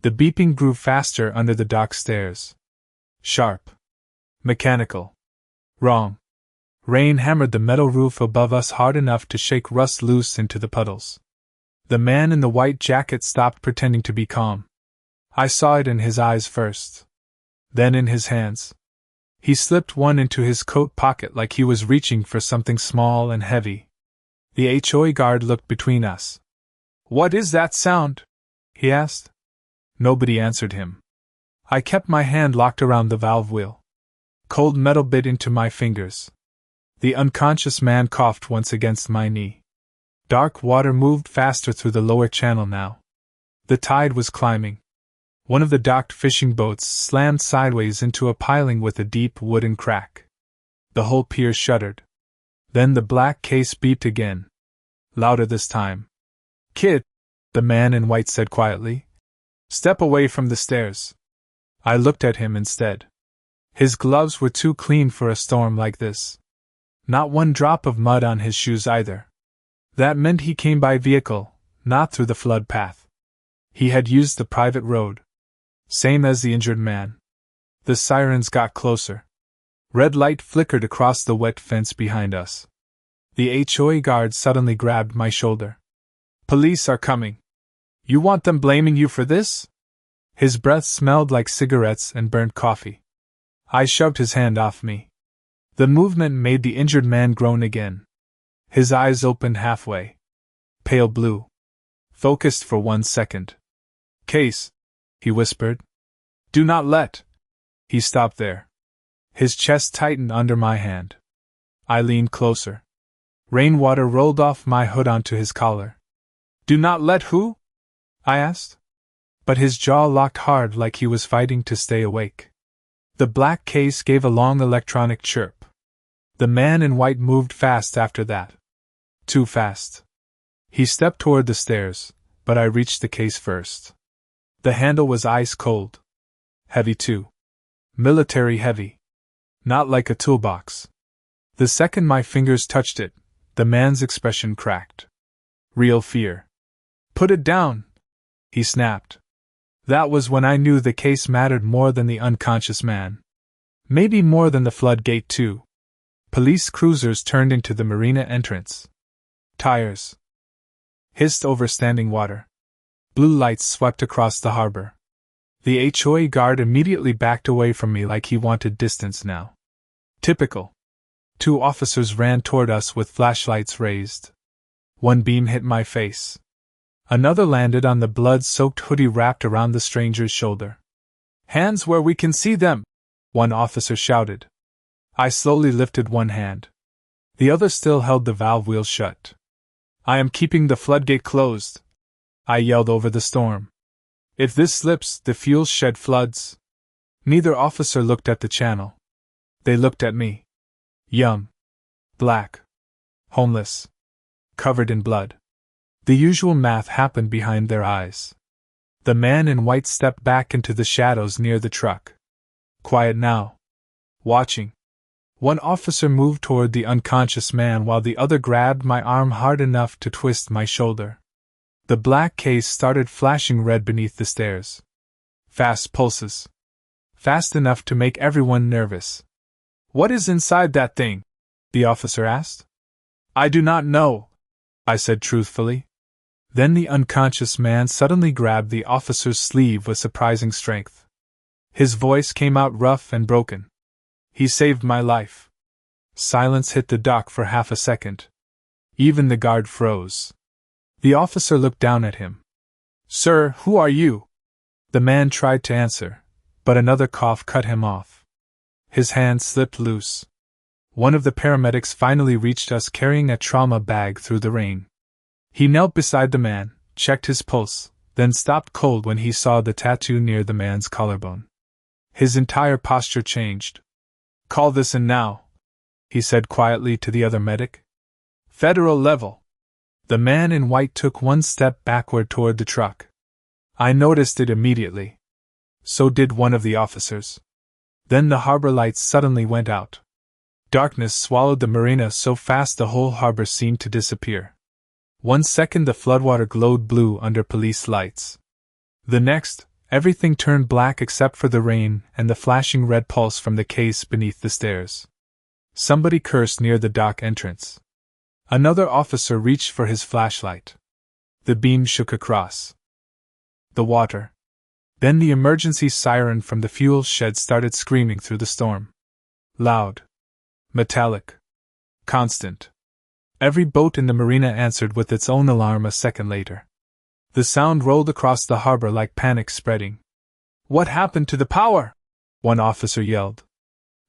The beeping grew faster under the dock stairs. Sharp. Mechanical. Wrong. Rain hammered the metal roof above us hard enough to shake rust loose into the puddles. The man in the white jacket stopped pretending to be calm. I saw it in his eyes first. Then in his hands. He slipped one into his coat pocket like he was reaching for something small and heavy. The HOA guard looked between us. "What is that sound?" he asked. Nobody answered him. I kept my hand locked around the valve wheel. Cold metal bit into my fingers. The unconscious man coughed once against my knee. Dark water moved faster through the lower channel now. The tide was climbing. One of the docked fishing boats slammed sideways into a piling with a deep wooden crack. The whole pier shuddered. Then the black case beeped again. Louder this time. "Kid," the man in white said quietly. "Step away from the stairs." I looked at him instead. His gloves were too clean for a storm like this. Not one drop of mud on his shoes either. That meant he came by vehicle, not through the flood path. He had used the private road. Same as the injured man. The sirens got closer. Red light flickered across the wet fence behind us. The HOA guard suddenly grabbed my shoulder. "Police are coming. You want them blaming you for this?" His breath smelled like cigarettes and burnt coffee. I shoved his hand off me. The movement made the injured man groan again. His eyes opened halfway. Pale blue. Focused for 1 second. "Case," he whispered. "Do not let." He stopped there. His chest tightened under my hand. I leaned closer. Rainwater rolled off my hood onto his collar. "Do not let who?" I asked. But his jaw locked hard like he was fighting to stay awake. The black case gave a long electronic chirp. The man in white moved fast after that. Too fast. He stepped toward the stairs, but I reached the case first. The handle was ice cold. Heavy too. Military heavy. Not like a toolbox. The second my fingers touched it, the man's expression cracked. Real fear. "Put it down!" he snapped. That was when I knew the case mattered more than the unconscious man. Maybe more than the floodgate too. Police cruisers turned into the marina entrance. Tires hissed over standing water. Blue lights swept across the harbor. The HOA guard immediately backed away from me like he wanted distance now. Typical. 2 officers ran toward us with flashlights raised. One beam hit my face. Another landed on the blood-soaked hoodie wrapped around the stranger's shoulder. "Hands where we can see them!" one officer shouted. I slowly lifted one hand. The other still held the valve wheel shut. "I am keeping the floodgate closed," I yelled over the storm. "If this slips, the fuel shed floods." Neither officer looked at the channel. They looked at me. Young. Black. Homeless. Covered in blood. The usual math happened behind their eyes. The man in white stepped back into the shadows near the truck. Quiet now. Watching. One officer moved toward the unconscious man while the other grabbed my arm hard enough to twist my shoulder. The black case started flashing red beneath the stairs. Fast pulses. Fast enough to make everyone nervous. "What is inside that thing?" the officer asked. "I do not know," I said truthfully. Then the unconscious man suddenly grabbed the officer's sleeve with surprising strength. His voice came out rough and broken. "He saved my life." Silence hit the dock for half a second. Even the guard froze. The officer looked down at him. "Sir, who are you?" The man tried to answer, but another cough cut him off. His hand slipped loose. One of the paramedics finally reached us carrying a trauma bag through the rain. He knelt beside the man, checked his pulse, then stopped cold when he saw the tattoo near the man's collarbone. His entire posture changed. "Call this in now," he said quietly to the other medic. "Federal level." The man in white took one step backward toward the truck. I noticed it immediately. So did one of the officers. Then the harbor lights suddenly went out. Darkness swallowed the marina so fast the whole harbor seemed to disappear. 1 second the floodwater glowed blue under police lights. The next, Everything turned black except for the rain and the flashing red pulse from the case beneath the stairs. Somebody cursed near the dock entrance. Another officer reached for his flashlight. The beam shook across the water. Then the emergency siren from the fuel shed started screaming through the storm. Loud. Metallic. Constant. Every boat in the marina answered with its own alarm a second later. The sound rolled across the harbor like panic spreading. "What happened to the power?" one officer yelled.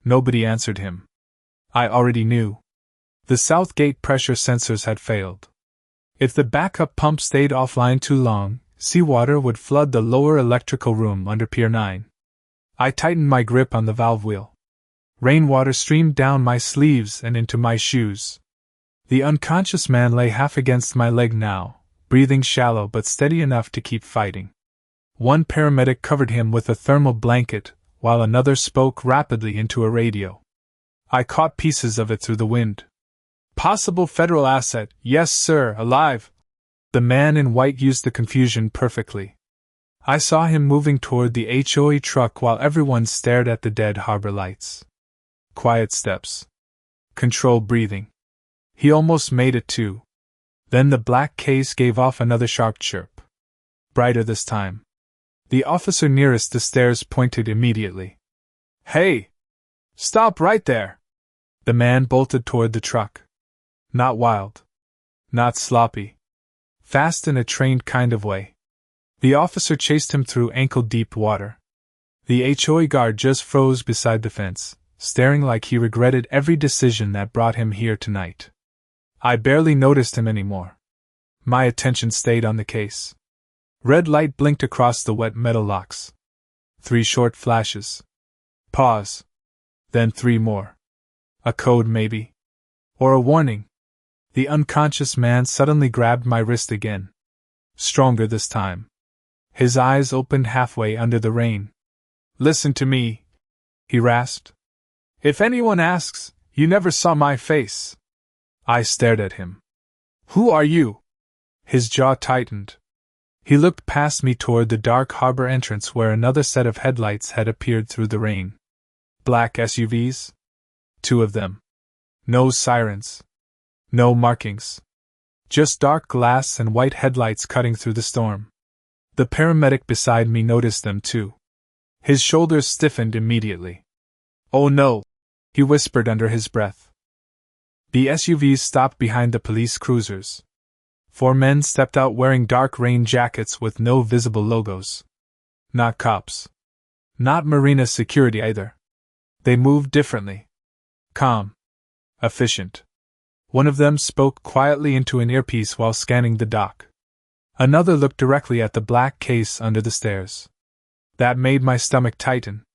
Nobody answered him. I already knew. The south gate pressure sensors had failed. If the backup pump stayed offline too long, seawater would flood the lower electrical room under Pier 9. I tightened my grip on the valve wheel. Rainwater streamed down my sleeves and into my shoes. The unconscious man lay half against my leg now, breathing shallow but steady enough to keep fighting. One paramedic covered him with a thermal blanket, while another spoke rapidly into a radio. I caught pieces of it through the wind. "Possible federal asset, yes sir, alive." The man in white used the confusion perfectly. I saw him moving toward the HOA truck while everyone stared at the dead harbor lights. Quiet steps. Controlled breathing. He almost made it too. Then the black case gave off another sharp chirp. Brighter this time. The officer nearest the stairs pointed immediately. "Hey! Stop right there!" The man bolted toward the truck. Not wild. Not sloppy. Fast in a trained kind of way. The officer chased him through ankle-deep water. The HOA guard just froze beside the fence, staring like he regretted every decision that brought him here tonight. I barely noticed him anymore. My attention stayed on the case. Red light blinked across the wet metal locks. 3 short flashes. Pause. Then 3 more. A code, maybe. Or a warning. The unconscious man suddenly grabbed my wrist again. Stronger this time. His eyes opened halfway under the rain. "Listen to me," he rasped. "If anyone asks, you never saw my face." I stared at him. "Who are you?" His jaw tightened. He looked past me toward the dark harbor entrance where another set of headlights had appeared through the rain. Black SUVs? 2 of them. No sirens. No markings. Just dark glass and white headlights cutting through the storm. The paramedic beside me noticed them too. His shoulders stiffened immediately. "Oh no," he whispered under his breath. The SUVs stopped behind the police cruisers. 4 men stepped out wearing dark rain jackets with no visible logos. Not cops. Not marina security either. They moved differently. Calm. Efficient. One of them spoke quietly into an earpiece while scanning the dock. Another looked directly at the black case under the stairs. That made my stomach tighten.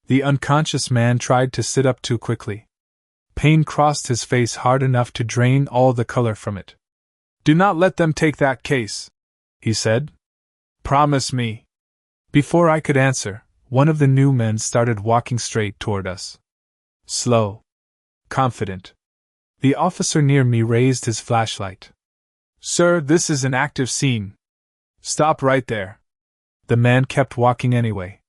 The unconscious man tried to sit up too quickly. Pain crossed his face hard enough to drain all the color from it. "Do not let them take that case," he said. "Promise me." Before I could answer, one of the new men started walking straight toward us. Slow. Confident. The officer near me raised his flashlight. "Sir, this is an active scene. Stop right there." The man kept walking anyway.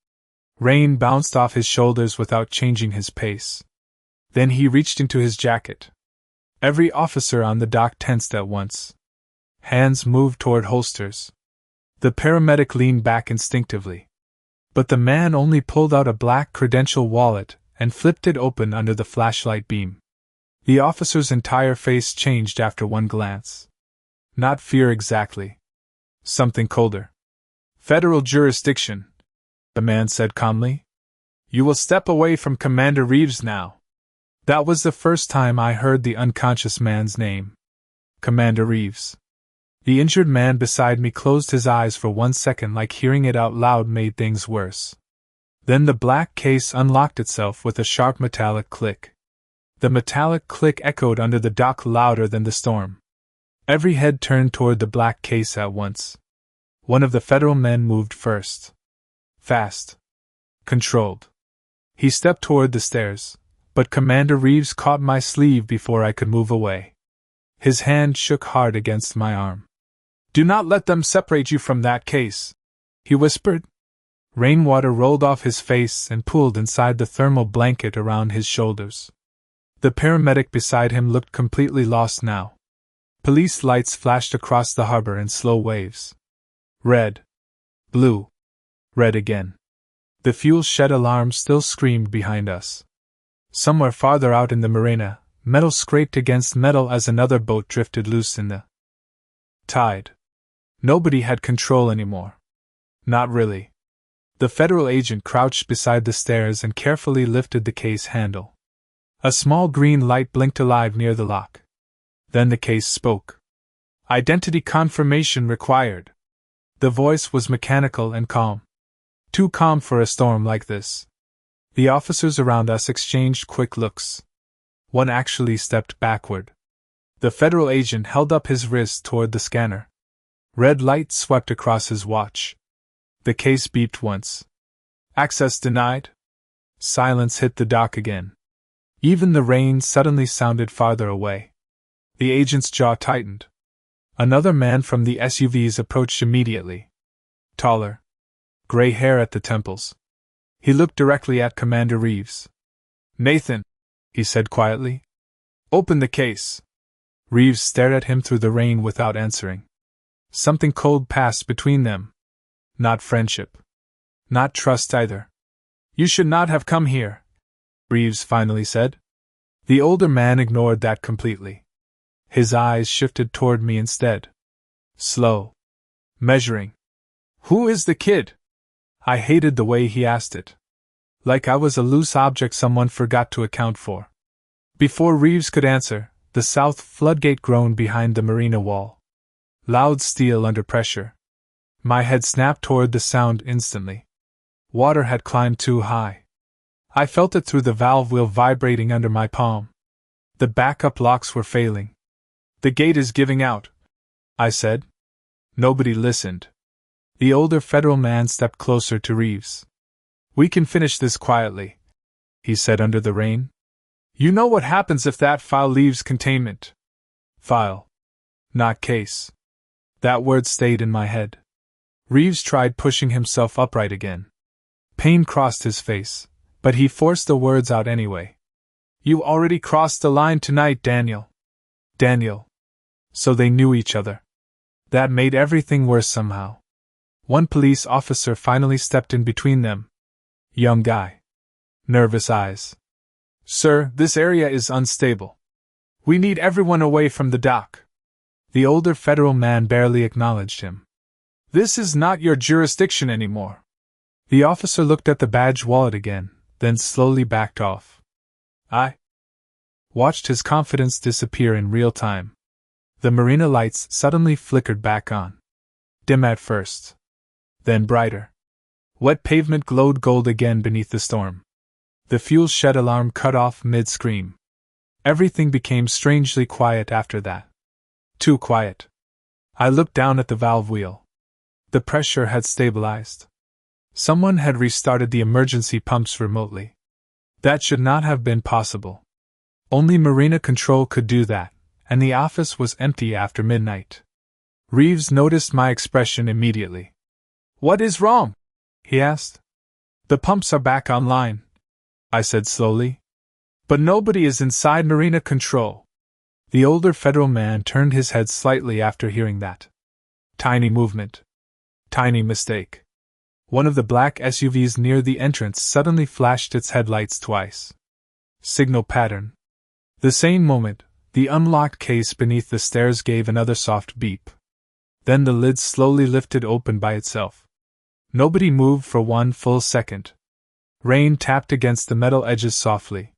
Rain bounced off his shoulders without changing his pace. Then he reached into his jacket. Every officer on the dock tensed at once. Hands moved toward holsters. The paramedic leaned back instinctively. But the man only pulled out a black credential wallet and flipped it open under the flashlight beam. The officer's entire face changed after one glance. Not fear exactly. Something colder. "Federal jurisdiction," the man said calmly. "You will step away from Commander Reeves now." That was the first time I heard the unconscious man's name. Commander Reeves. The injured man beside me closed his eyes for 1 second, like hearing it out loud made things worse. Then the black case unlocked itself with a sharp metallic click. The metallic click echoed under the dock louder than the storm. Every head turned toward the black case at once. One of the federal men moved first. Fast. Controlled. He stepped toward the stairs, but Commander Reeves caught my sleeve before I could move away. His hand shook hard against my arm. "Do not let them separate you from that case," he whispered. Rainwater rolled off his face and pooled inside the thermal blanket around his shoulders. The paramedic beside him looked completely lost now. Police lights flashed across the harbor in slow waves. Red. Blue. Red again. The fuel shed alarm still screamed behind us. Somewhere farther out in the marina, metal scraped against metal as another boat drifted loose in the tide. Nobody had control anymore. Not really. The federal agent crouched beside the stairs and carefully lifted the case handle. A small green light blinked alive near the lock. Then the case spoke. Identity confirmation required. The voice was mechanical and calm. Too calm for a storm like this. The officers around us exchanged quick looks. One actually stepped backward. The federal agent held up his wrist toward the scanner. Red light swept across his watch. The case beeped once. Access denied? Silence hit the dock again. Even the rain suddenly sounded farther away. The agent's jaw tightened. Another man from the SUVs approached immediately. Taller. Gray hair at the temples. He looked directly at Commander Reeves. Nathan, he said quietly. Open the case. Reeves stared at him through the rain without answering. Something cold passed between them. Not friendship. Not trust either. You should not have come here, Reeves finally said. The older man ignored that completely. His eyes shifted toward me instead. Slow. Measuring. Who is the kid? I hated the way he asked it. Like I was a loose object someone forgot to account for. Before Reeves could answer, the south floodgate groaned behind the marina wall. Loud steel under pressure. My head snapped toward the sound instantly. Water had climbed too high. I felt it through the valve wheel vibrating under my palm. The backup locks were failing. The gate is giving out, I said. Nobody listened. The older federal man stepped closer to Reeves. We can finish this quietly, he said under the rain. You know what happens if that file leaves containment. File. Not case. That word stayed in my head. Reeves tried pushing himself upright again. Pain crossed his face, but he forced the words out anyway. You already crossed the line tonight, Daniel. Daniel. So they knew each other. That made everything worse somehow. One police officer finally stepped in between them. Young guy. Nervous eyes. Sir, this area is unstable. We need everyone away from the dock. The older federal man barely acknowledged him. This is not your jurisdiction anymore. The officer looked at the badge wallet again, then slowly backed off. I watched his confidence disappear in real time. The marina lights suddenly flickered back on. Dim at first. Then brighter. Wet pavement glowed gold again beneath the storm. The fuel shed alarm cut off mid-scream. Everything became strangely quiet after that. Too quiet. I looked down at the valve wheel. The pressure had stabilized. Someone had restarted the emergency pumps remotely. That should not have been possible. Only Marina Control could do that, and the office was empty after midnight. Reeves noticed my expression immediately. What is wrong? He asked. The pumps are back online, I said slowly. But nobody is inside Marina Control. The older federal man turned his head slightly after hearing that. Tiny movement. Tiny mistake. One of the black SUVs near the entrance suddenly flashed its headlights twice. Signal pattern. The same moment, the unlocked case beneath the stairs gave another soft beep. Then the lid slowly lifted open by itself. Nobody moved for one full second. Rain tapped against the metal edges softly.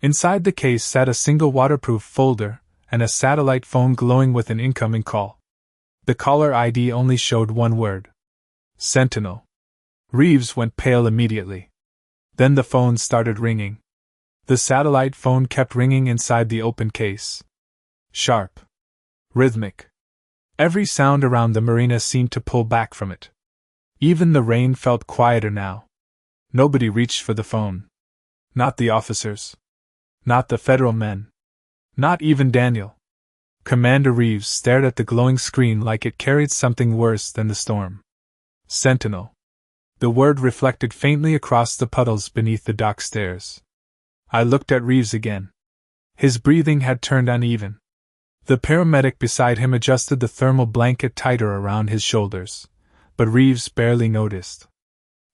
Inside the case sat a single waterproof folder and a satellite phone glowing with an incoming call. The caller ID only showed one word. Sentinel. Reeves went pale immediately. Then the phone started ringing. The satellite phone kept ringing inside the open case. Sharp. Rhythmic. Every sound around the marina seemed to pull back from it. Even the rain felt quieter now. Nobody reached for the phone. Not the officers. Not the federal men. Not even Daniel. Commander Reeves stared at the glowing screen like it carried something worse than the storm. Sentinel. The word reflected faintly across the puddles beneath the dock stairs. I looked at Reeves again. His breathing had turned uneven. The paramedic beside him adjusted the thermal blanket tighter around his shoulders, but Reeves barely noticed.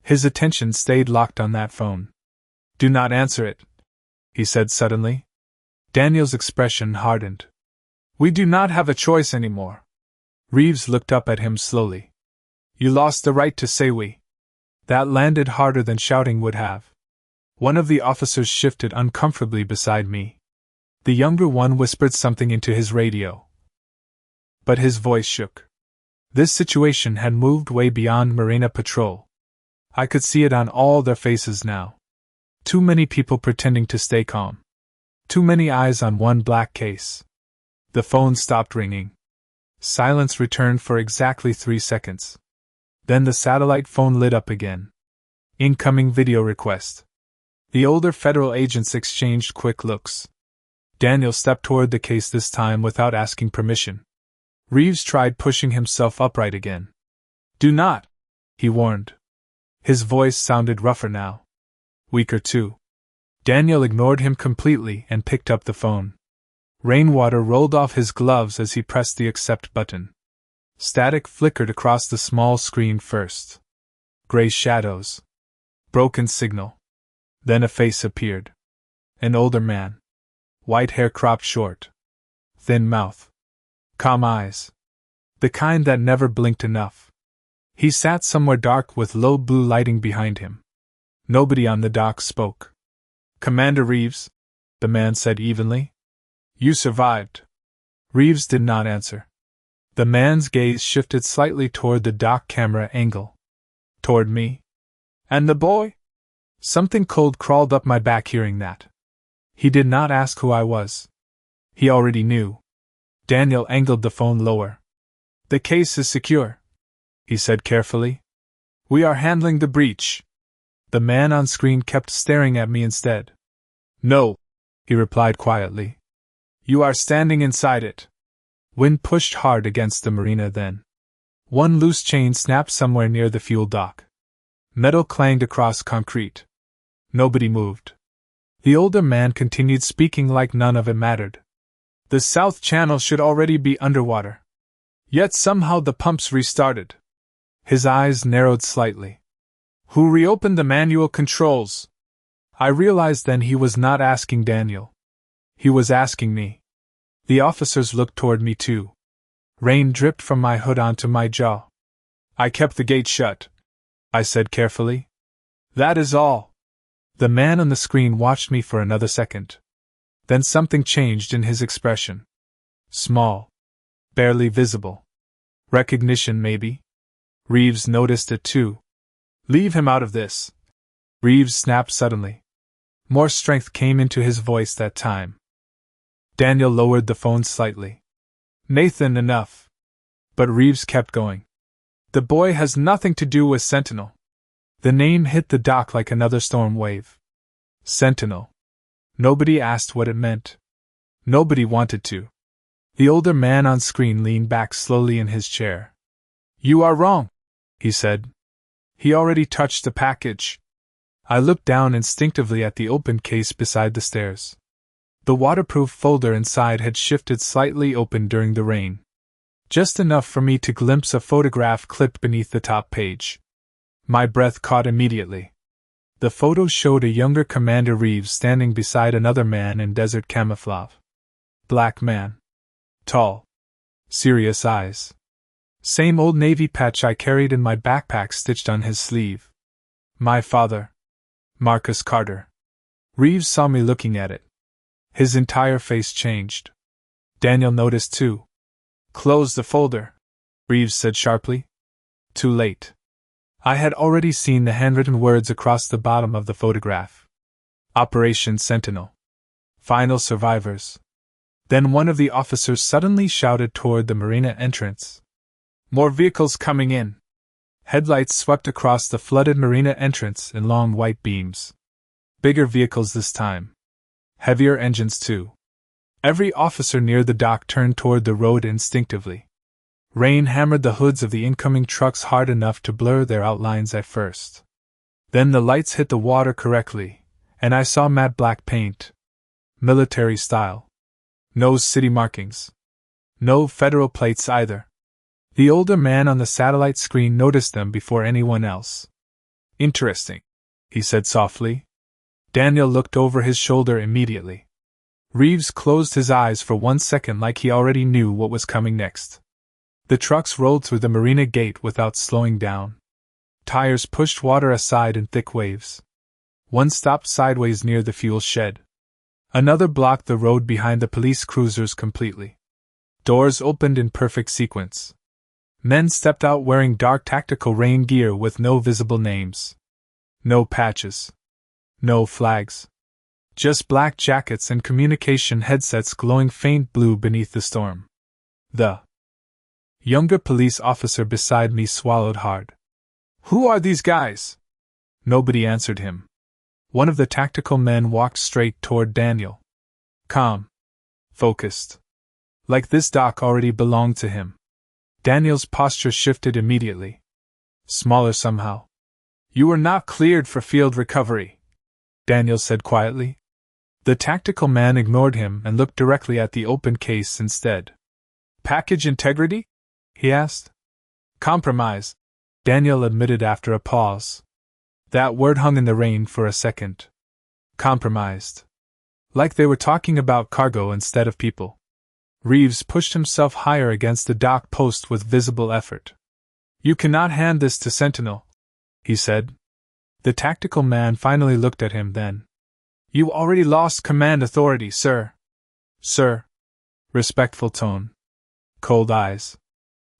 His attention stayed locked on that phone. "Do not answer it," he said suddenly. Daniel's expression hardened. "We do not have a choice anymore." Reeves looked up at him slowly. "You lost the right to say we." That landed harder than shouting would have. One of the officers shifted uncomfortably beside me. The younger one whispered something into his radio. But his voice shook. This situation had moved way beyond Marina patrol. I could see it on all their faces now. Too many people pretending to stay calm. Too many eyes on one black case. The phone stopped ringing. Silence returned for exactly 3 seconds. Then the satellite phone lit up again. Incoming video request. The older federal agents exchanged quick looks. Daniel stepped toward the case this time without asking permission. Reeves tried pushing himself upright again. "Do not," he warned. His voice sounded rougher now. Weaker too. Daniel ignored him completely and picked up the phone. Rainwater rolled off his gloves as he pressed the accept button. Static flickered across the small screen first. Gray shadows. Broken signal. Then a face appeared. An older man. White hair cropped short. Thin mouth. Calm eyes. The kind that never blinked enough. He sat somewhere dark with low blue lighting behind him. Nobody on the dock spoke. "Commander Reeves," the man said evenly. "You survived." Reeves did not answer. The man's gaze shifted slightly toward the dock camera angle. Toward me. "And the boy?" Something cold crawled up my back hearing that. He did not ask who I was. He already knew. Daniel angled the phone lower. "The case is secure," he said carefully. "We are handling the breach." The man on screen kept staring at me instead. "No," he replied quietly. "You are standing inside it." Wind pushed hard against the marina then. One loose chain snapped somewhere near the fuel dock. Metal clanged across concrete. Nobody moved. The older man continued speaking like none of it mattered. "The South Channel should already be underwater. Yet somehow the pumps restarted." His eyes narrowed slightly. "Who reopened the manual controls?" I realized then he was not asking Daniel. He was asking me. The officers looked toward me too. Rain dripped from my hood onto my jaw. "I kept the gate shut," I said carefully. "That is all." The man on the screen watched me for another second. Then something changed in his expression. Small. Barely visible. Recognition, maybe? Reeves noticed it too. "Leave him out of this," Reeves snapped suddenly. More strength came into his voice that time. Daniel lowered the phone slightly. "Nathan, enough." But Reeves kept going. "The boy has nothing to do with Sentinel." The name hit the dock like another storm wave. Sentinel. Nobody asked what it meant. Nobody wanted to. The older man on screen leaned back slowly in his chair. "You are wrong," he said. "He already touched the package." I looked down instinctively at the open case beside the stairs. The waterproof folder inside had shifted slightly open during the rain. Just enough for me to glimpse a photograph clipped beneath the top page. My breath caught immediately. The photo showed a younger Commander Reeves standing beside another man in desert camouflage. Black man. Tall. Serious eyes. Same old navy patch I carried in my backpack stitched on his sleeve. My father. Marcus Carter. Reeves saw me looking at it. His entire face changed. Daniel noticed too. "Close the folder," Reeves said sharply. Too late. I had already seen the handwritten words across the bottom of the photograph. Operation Sentinel. Final survivors. Then one of the officers suddenly shouted toward the marina entrance. "More vehicles coming in." Headlights swept across the flooded marina entrance in long white beams. Bigger vehicles this time. Heavier engines too. Every officer near the dock turned toward the road instinctively. Rain hammered the hoods of the incoming trucks hard enough to blur their outlines at first. Then the lights hit the water correctly, and I saw matte black paint. Military style. No city markings. No federal plates either. The older man on the satellite screen noticed them before anyone else. Interesting, he said softly. Daniel looked over his shoulder immediately. Reeves closed his eyes for 1 second like he already knew what was coming next. The trucks rolled through the marina gate without slowing down. Tires pushed water aside in thick waves. One stopped sideways near the fuel shed. Another blocked the road behind the police cruisers completely. Doors opened in perfect sequence. Men stepped out wearing dark tactical rain gear with no visible names. No patches. No flags. Just black jackets and communication headsets glowing faint blue beneath the storm. The younger police officer beside me swallowed hard. "Who are these guys?" Nobody answered him. One of the tactical men walked straight toward Daniel. Calm. Focused. Like this dock already belonged to him. Daniel's posture shifted immediately. Smaller somehow. "You were not cleared for field recovery," Daniel said quietly. The tactical man ignored him and looked directly at the open case instead. "Package integrity?" he asked. "Compromise," Daniel admitted after a pause. That word hung in the rain for a second. Compromised. Like they were talking about cargo instead of people. Reeves pushed himself higher against the dock post with visible effort. "You cannot hand this to Sentinel," he said. The tactical man finally looked at him then. "You already lost command authority, sir." "Sir." Respectful tone. Cold eyes.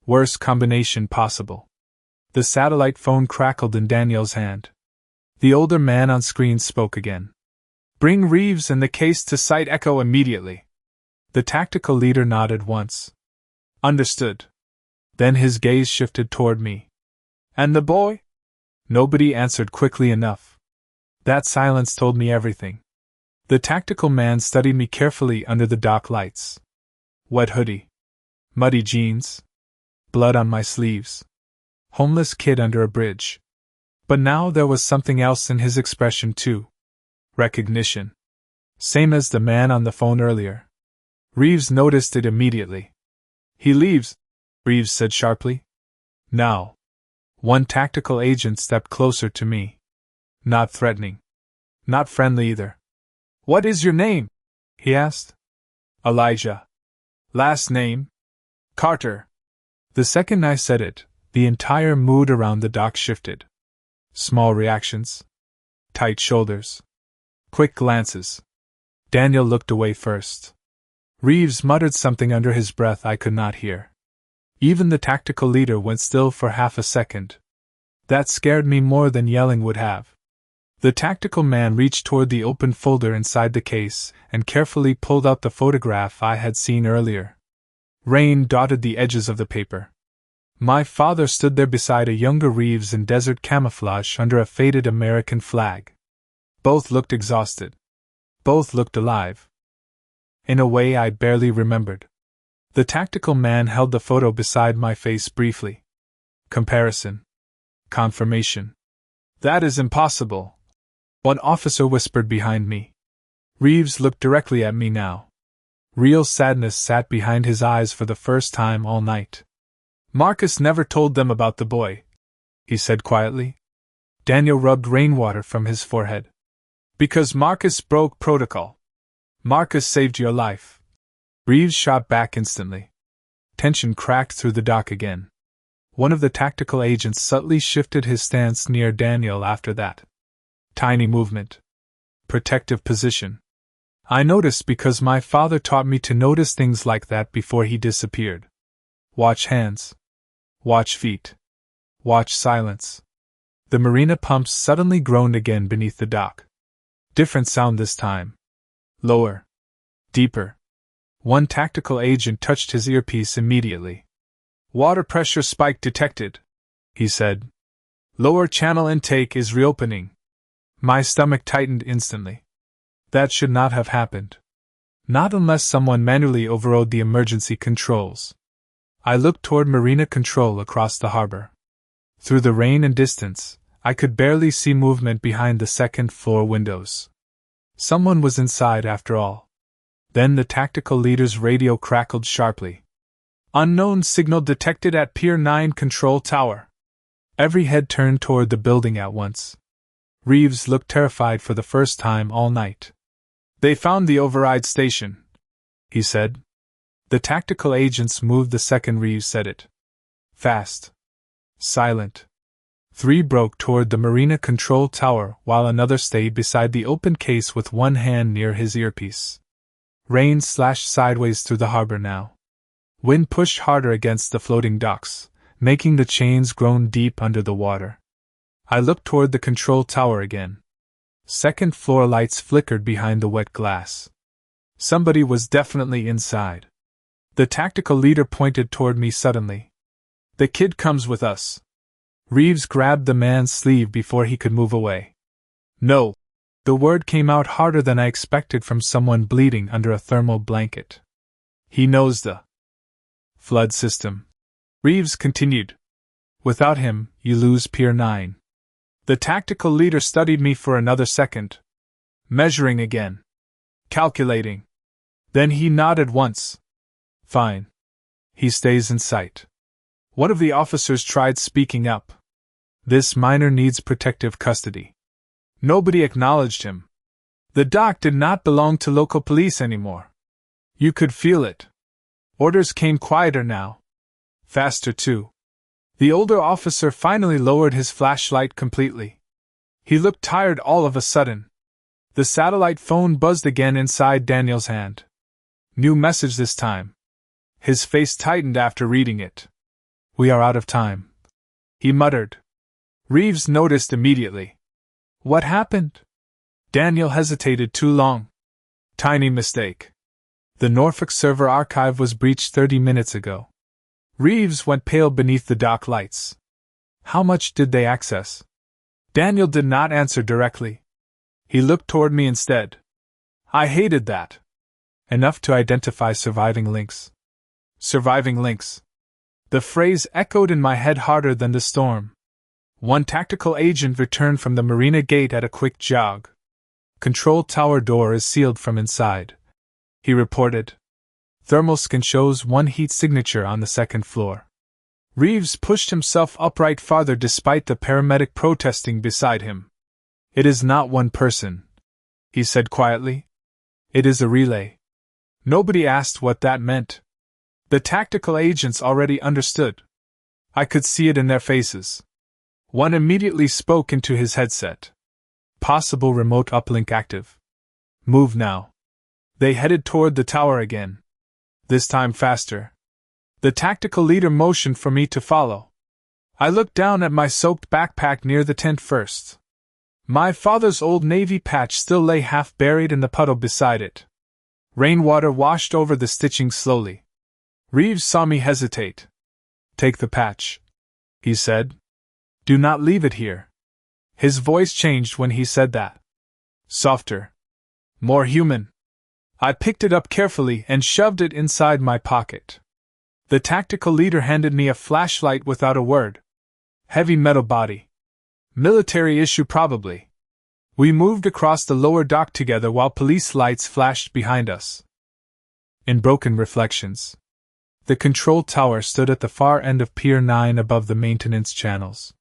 Worst combination possible. The satellite phone crackled in Daniel's hand. The older man on screen spoke again. "Bring Reeves and the case to Site Echo immediately." The tactical leader nodded once. "Understood." Then his gaze shifted toward me. "And the boy?" Nobody answered quickly enough. That silence told me everything. The tactical man studied me carefully under the dock lights. Wet hoodie. Muddy jeans. Blood on my sleeves. Homeless kid under a bridge. But now there was something else in his expression too. Recognition. Same as the man on the phone earlier. Reeves noticed it immediately. "He leaves," Reeves said sharply. "Now." One tactical agent stepped closer to me. Not threatening. Not friendly either. "What is your name?" he asked. "Elijah." "Last name?" "Carter." The second I said it, the entire mood around the dock shifted. Small reactions. Tight shoulders. Quick glances. Daniel looked away first. Reeves muttered something under his breath I could not hear. Even the tactical leader went still for half a second. That scared me more than yelling would have. The tactical man reached toward the open folder inside the case and carefully pulled out the photograph I had seen earlier. Rain dotted the edges of the paper. My father stood there beside a younger Reeves in desert camouflage under a faded American flag. Both looked exhausted. Both looked alive. In a way I barely remembered. The tactical man held the photo beside my face briefly. Comparison. Confirmation. "That is impossible," one officer whispered behind me. Reeves looked directly at me now. Real sadness sat behind his eyes for the first time all night. "Marcus never told them about the boy," he said quietly. Daniel rubbed rainwater from his forehead. "Because Marcus broke protocol. Marcus saved your life." Reeves shot back instantly. Tension cracked through the dock again. One of the tactical agents subtly shifted his stance near Daniel after that. Tiny movement. Protective position. I noticed because my father taught me to notice things like that before he disappeared. Watch hands. Watch feet. Watch silence. The marina pumps suddenly groaned again beneath the dock. Different sound this time. Lower. Deeper. One tactical agent touched his earpiece immediately. "Water pressure spike detected," he said. "Lower channel intake is reopening." My stomach tightened instantly. That should not have happened. Not unless someone manually overrode the emergency controls. I looked toward Marina Control across the harbor. Through the rain and distance, I could barely see movement behind the second-floor windows. Someone was inside after all. Then the tactical leader's radio crackled sharply. Unknown signal detected at Pier 9 control tower. Every head turned toward the building at once. Reeves looked terrified for the first time all night. They found the override station, he said. The tactical agents moved the second Reeves said it. Fast. Silent. 3 broke toward the marina control tower while another stayed beside the open case with one hand near his earpiece. Rain slashed sideways through the harbor now. Wind pushed harder against the floating docks, making the chains groan deep under the water. I looked toward the control tower again. Second-floor lights flickered behind the wet glass. Somebody was definitely inside. The tactical leader pointed toward me suddenly. The kid comes with us. Reeves grabbed the man's sleeve before he could move away. No. The word came out harder than I expected from someone bleeding under a thermal blanket. He knows the flood system. Reeves continued. Without him, you lose Pier 9. The tactical leader studied me for another second. Measuring again. Calculating. Then he nodded once. Fine. He stays in sight. One of the officers tried speaking up. This minor needs protective custody. Nobody acknowledged him. The dock did not belong to local police anymore. You could feel it. Orders came quieter now. Faster too. The older officer finally lowered his flashlight completely. He looked tired all of a sudden. The satellite phone buzzed again inside Daniel's hand. New message this time. His face tightened after reading it. We are out of time, he muttered. Reeves noticed immediately. What happened? Daniel hesitated too long. Tiny mistake. The Norfolk server archive was breached 30 minutes ago. Reeves went pale beneath the dock lights. How much did they access? Daniel did not answer directly. He looked toward me instead. I hated that. Enough to identify surviving links. Surviving links. The phrase echoed in my head harder than the storm. One tactical agent returned from the marina gate at a quick jog. Control tower door is sealed from inside, he reported. Thermal scan shows one heat signature on the second floor. Reeves pushed himself upright farther despite the paramedic protesting beside him. It is not one person, he said quietly. It is a relay. Nobody asked what that meant. The tactical agents already understood. I could see it in their faces. One immediately spoke into his headset. Possible remote uplink active. Move now. They headed toward the tower again. This time faster. The tactical leader motioned for me to follow. I looked down at my soaked backpack near the tent first. My father's old navy patch still lay half buried in the puddle beside it. Rainwater washed over the stitching slowly. Reeves saw me hesitate. Take the patch, he said. Do not leave it here. His voice changed when he said that. Softer. More human. I picked it up carefully and shoved it inside my pocket. The tactical leader handed me a flashlight without a word. Heavy metal body. Military issue probably. We moved across the lower dock together while police lights flashed behind us. In broken reflections. The control tower stood at the far end of Pier 9 above the maintenance channels.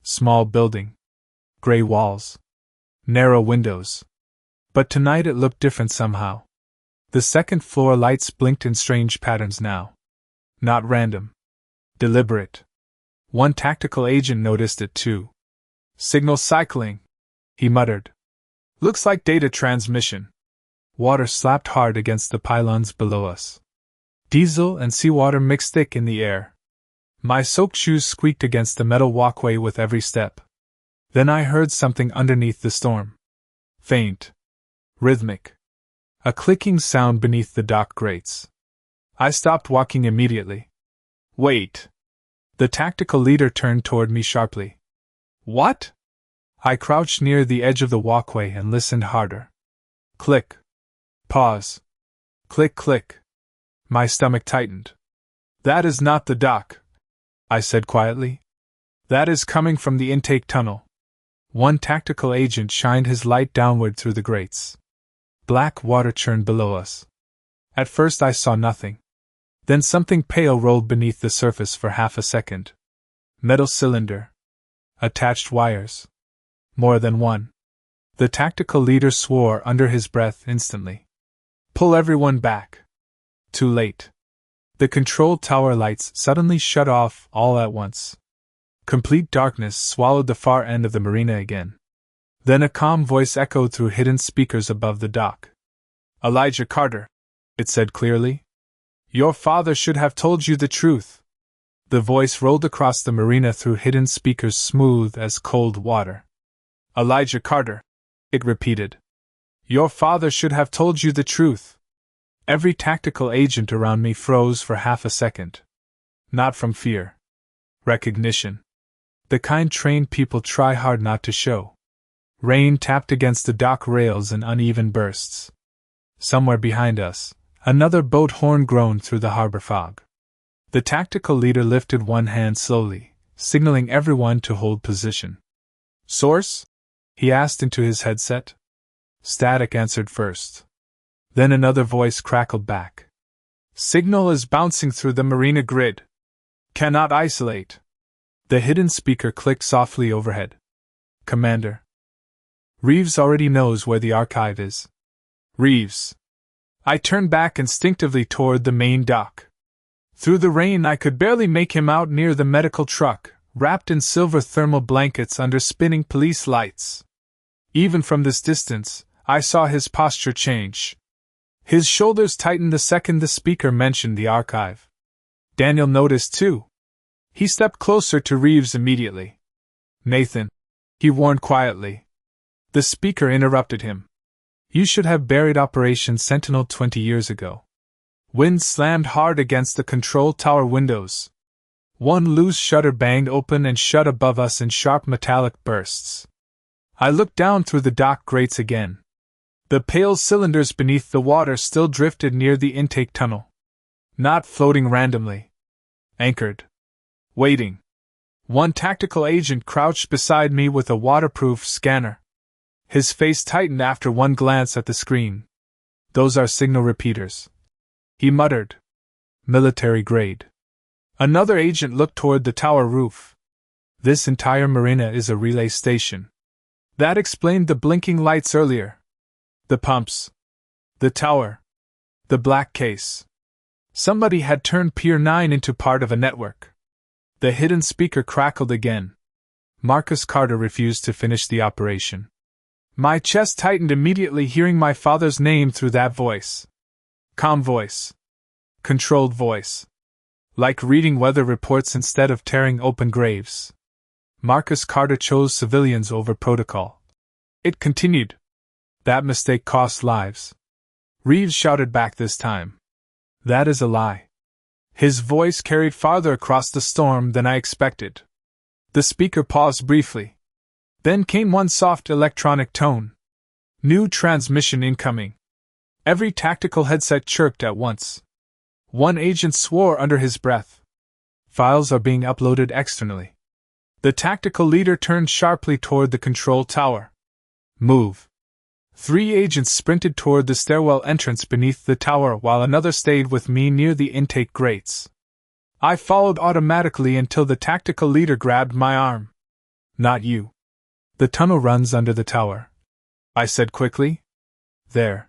Small building. Gray walls. Narrow windows. But tonight it looked different somehow. The second floor lights blinked in strange patterns now. Not random. Deliberate. One tactical agent noticed it too. Signal cycling, he muttered. Looks like data transmission. Water slapped hard against the pylons below us. Diesel and seawater mixed thick in the air. My soaked shoes squeaked against the metal walkway with every step. Then I heard something underneath the storm. Faint. Rhythmic. A clicking sound beneath the dock grates. I stopped walking immediately. Wait. The tactical leader turned toward me sharply. What? I crouched near the edge of the walkway and listened harder. Click. Pause. Click, click. My stomach tightened. That is not the dock, I said quietly. That is coming from the intake tunnel. One tactical agent shined his light downward through the grates. Black water churned below us. At first I saw nothing. Then something pale rolled beneath the surface for half a second. Metal cylinder. Attached wires. More than one. The tactical leader swore under his breath instantly. Pull everyone back. Too late. The control tower lights suddenly shut off all at once. Complete darkness swallowed the far end of the marina again. Then a calm voice echoed through hidden speakers above the dock. Elijah Carter, it said clearly. Your father should have told you the truth. The voice rolled across the marina through hidden speakers smooth as cold water. Elijah Carter, it repeated. Your father should have told you the truth. Every tactical agent around me froze for half a second. Not from fear. Recognition. The kind trained people try hard not to show. Rain tapped against the dock rails in uneven bursts. Somewhere behind us, another boat horn groaned through the harbor fog. The tactical leader lifted one hand slowly, signaling everyone to hold position. Source? He asked into his headset. Static answered first. Then another voice crackled back. Signal is bouncing through the marina grid. Cannot isolate. The hidden speaker clicked softly overhead. Commander. Reeves already knows where the archive is. Reeves. I turned back instinctively toward the main dock. Through the rain I could barely make him out near the medical truck, wrapped in silver thermal blankets under spinning police lights. Even from this distance, I saw his posture change. His shoulders tightened the second the speaker mentioned the archive. Daniel noticed too. He stepped closer to Reeves immediately. Nathan, he warned quietly. The speaker interrupted him. You should have buried Operation Sentinel 20 years ago. Wind slammed hard against the control tower windows. One loose shutter banged open and shut above us in sharp metallic bursts. I looked down through the dock grates again. The pale cylinders beneath the water still drifted near the intake tunnel. Not floating randomly. Anchored. Waiting. One tactical agent crouched beside me with a waterproof scanner. His face tightened after one glance at the screen. Those are signal repeaters. He muttered. Military grade. Another agent looked toward the tower roof. This entire marina is a relay station. That explained the blinking lights earlier. The pumps. The tower. The black case. Somebody had turned Pier 9 into part of a network. The hidden speaker crackled again. Marcus Carter refused to finish the operation. My chest tightened immediately hearing my father's name through that voice. Calm voice. Controlled voice. Like reading weather reports instead of tearing open graves. Marcus Carter chose civilians over protocol. It continued. That mistake cost lives. Reeves shouted back this time. That is a lie. His voice carried farther across the storm than I expected. The speaker paused briefly. Then came one soft electronic tone. New transmission incoming. Every tactical headset chirped at once. One agent swore under his breath. Files are being uploaded externally. The tactical leader turned sharply toward the control tower. Move. 3 agents sprinted toward the stairwell entrance beneath the tower while another stayed with me near the intake grates. I followed automatically until the tactical leader grabbed my arm. Not you. The tunnel runs under the tower, I said quickly. There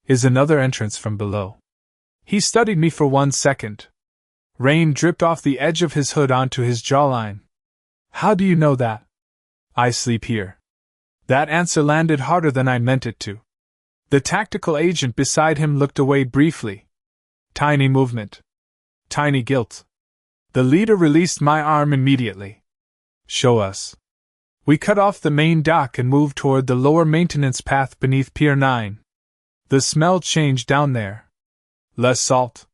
is another entrance from below. He studied me for 1 second. Rain dripped off the edge of his hood onto his jawline. How do you know that? I sleep here. That answer landed harder than I meant it to. The tactical agent beside him looked away briefly. Tiny movement. Tiny guilt. The leader released my arm immediately. Show us. We cut off the main dock and moved toward the lower maintenance path beneath Pier 9. The smell changed down there. Less salt.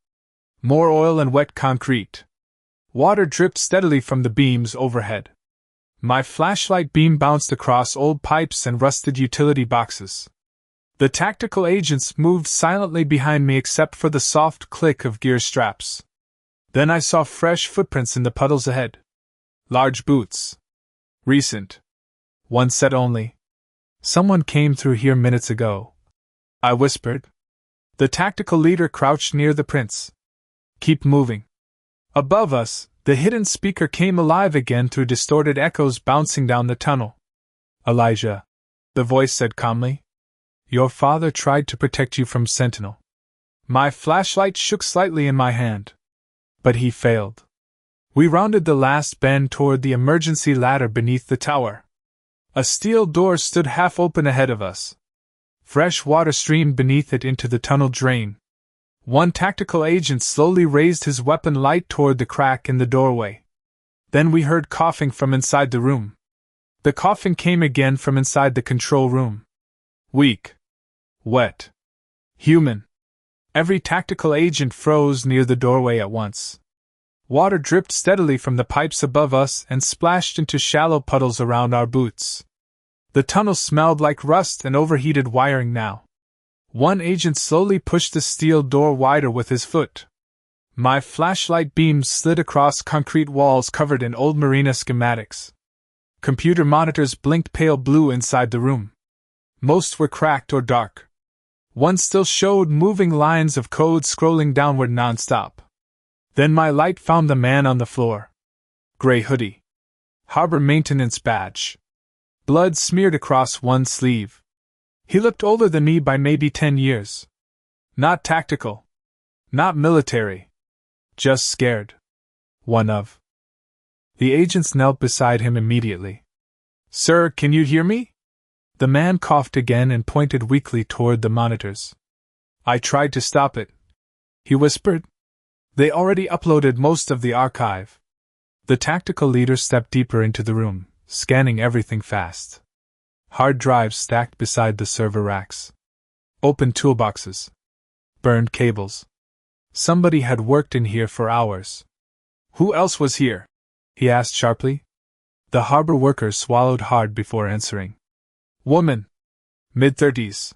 More oil and wet concrete. Water dripped steadily from the beams overhead. My flashlight beam bounced across old pipes and rusted utility boxes. The tactical agents moved silently behind me except for the soft click of gear straps. Then I saw fresh footprints in the puddles ahead. Large boots. Recent. One set only. Someone came through here minutes ago, I whispered. The tactical leader crouched near the prince. Keep moving. Above us, the hidden speaker came alive again through distorted echoes bouncing down the tunnel. Elijah, the voice said calmly. Your father tried to protect you from Sentinel. My flashlight shook slightly in my hand. But he failed. We rounded the last bend toward the emergency ladder beneath the tower. A steel door stood half open ahead of us. Fresh water streamed beneath it into the tunnel drain. One tactical agent slowly raised his weapon light toward the crack in the doorway. Then we heard coughing from inside the room. The coughing came again from inside the control room. Weak. Wet. Human. Every tactical agent froze near the doorway at once. Water dripped steadily from the pipes above us and splashed into shallow puddles around our boots. The tunnel smelled like rust and overheated wiring now. One agent slowly pushed the steel door wider with his foot. My flashlight beams slid across concrete walls covered in old marina schematics. Computer monitors blinked pale blue inside the room. Most were cracked or dark. One still showed moving lines of code scrolling downward nonstop. Then my light found the man on the floor. Gray hoodie. Harbor maintenance badge. Blood smeared across one sleeve. He looked older than me by maybe 10 years. Not tactical. Not military. Just scared. One of. The agents knelt beside him immediately. Sir, can you hear me? The man coughed again and pointed weakly toward the monitors. I tried to stop it, he whispered. They already uploaded most of the archive. The tactical leader stepped deeper into the room, scanning everything fast. Hard drives stacked beside the server racks. Open toolboxes. Burned cables. Somebody had worked in here for hours. Who else was here? He asked sharply. The harbor worker swallowed hard before answering. Woman. Mid-30s.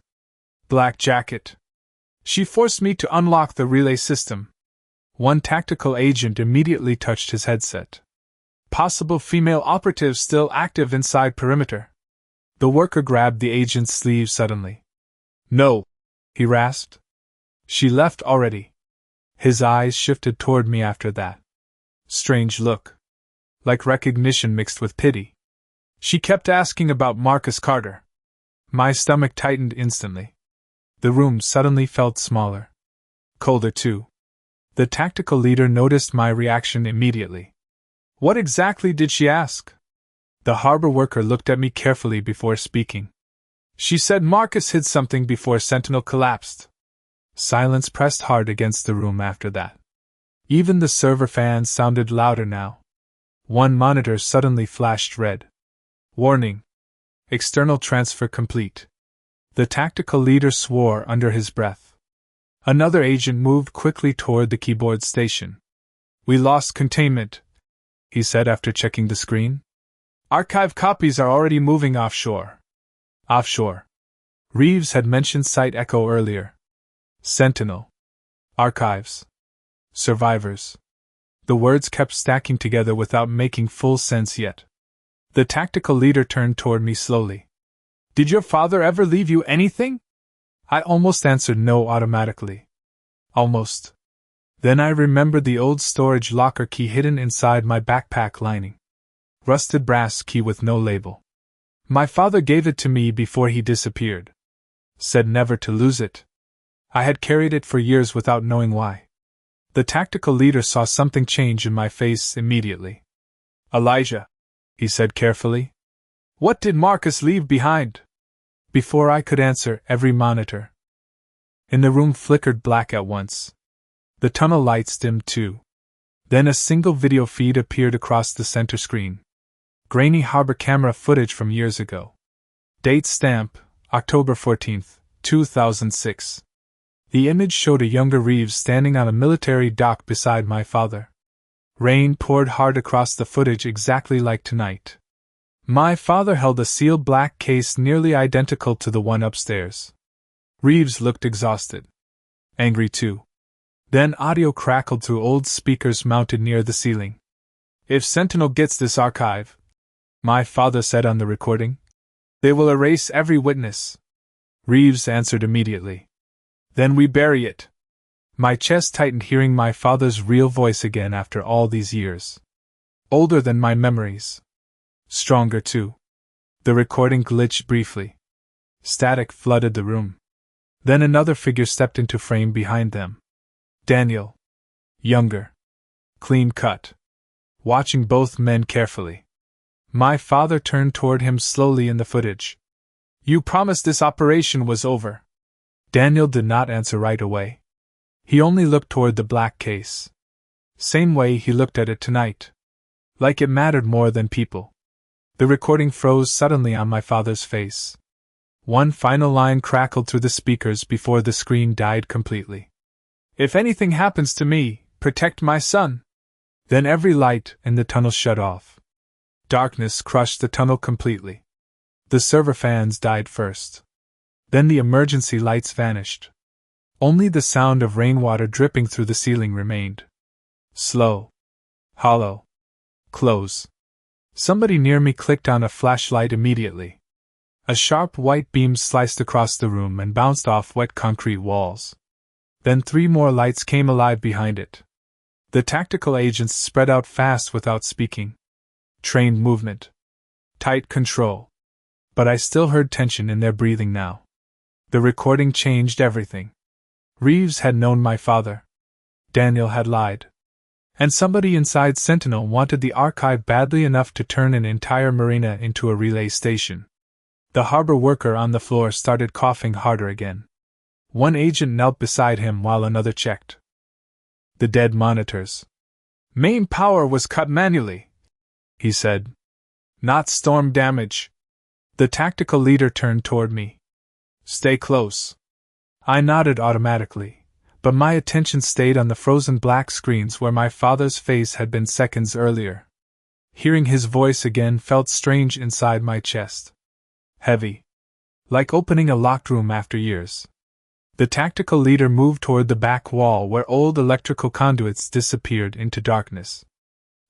Black jacket. She forced me to unlock the relay system. One tactical agent immediately touched his headset. Possible female operative still active inside perimeter. The worker grabbed the agent's sleeve suddenly. No, he rasped. She left already. His eyes shifted toward me after that. Strange look. Like recognition mixed with pity. She kept asking about Marcus Carter. My stomach tightened instantly. The room suddenly felt smaller. Colder too. The tactical leader noticed my reaction immediately. What exactly did she ask? The harbor worker looked at me carefully before speaking. She said Marcus hid something before Sentinel collapsed. Silence pressed hard against the room after that. Even the server fans sounded louder now. One monitor suddenly flashed red. Warning. External transfer complete. The tactical leader swore under his breath. Another agent moved quickly toward the keyboard station. We lost containment, he said after checking the screen. Archive copies are already moving offshore. Offshore. Reeves had mentioned Site Echo earlier. Sentinel. Archives. Survivors. The words kept stacking together without making full sense yet. The tactical leader turned toward me slowly. Did your father ever leave you anything? I almost answered no automatically. Almost. Then I remembered the old storage locker key hidden inside my backpack lining. Rusted brass key with no label. My father gave it to me before he disappeared. Said never to lose it. I had carried it for years without knowing why. The tactical leader saw something change in my face immediately. Elijah, he said carefully. What did Marcus leave behind? Before I could answer, every monitor in the room flickered black at once. The tunnel lights dimmed too. Then a single video feed appeared across the center screen. Grainy harbor camera footage from years ago. Date stamp, October 14th, 2006. The image showed a younger Reeves standing on a military dock beside my father. Rain poured hard across the footage exactly like tonight. My father held a sealed black case nearly identical to the one upstairs. Reeves looked exhausted. Angry too. Then audio crackled through old speakers mounted near the ceiling. If Sentinel gets this archive, my father said on the recording, They will erase every witness. Reeves answered immediately. Then we bury it. My chest tightened hearing my father's real voice again after all these years. Older than my memories. Stronger too. The recording glitched briefly. Static flooded the room. Then another figure stepped into frame behind them. Daniel. Younger. Clean cut. Watching both men carefully. My father turned toward him slowly in the footage. You promised this operation was over. Daniel did not answer right away. He only looked toward the black case. Same way he looked at it tonight. Like it mattered more than people. The recording froze suddenly on my father's face. One final line crackled through the speakers before the screen died completely. If anything happens to me, protect my son. Then every light in the tunnel shut off. Darkness crushed the tunnel completely. The server fans died first. Then the emergency lights vanished. Only the sound of rainwater dripping through the ceiling remained. Slow. Hollow. Close. Somebody near me clicked on a flashlight immediately. A sharp white beam sliced across the room and bounced off wet concrete walls. Then 3 more lights came alive behind it. The tactical agents spread out fast without speaking. Trained movement. Tight control. But I still heard tension in their breathing now. The recording changed everything. Reeves had known my father. Daniel had lied. And somebody inside Sentinel wanted the archive badly enough to turn an entire marina into a relay station. The harbor worker on the floor started coughing harder again. One agent knelt beside him while another checked the dead monitors. Main power was cut manually, he said. Not storm damage. The tactical leader turned toward me. Stay close. I nodded automatically, but my attention stayed on the frozen black screens where my father's face had been seconds earlier. Hearing his voice again felt strange inside my chest. Heavy. Like opening a locked room after years. The tactical leader moved toward the back wall where old electrical conduits disappeared into darkness.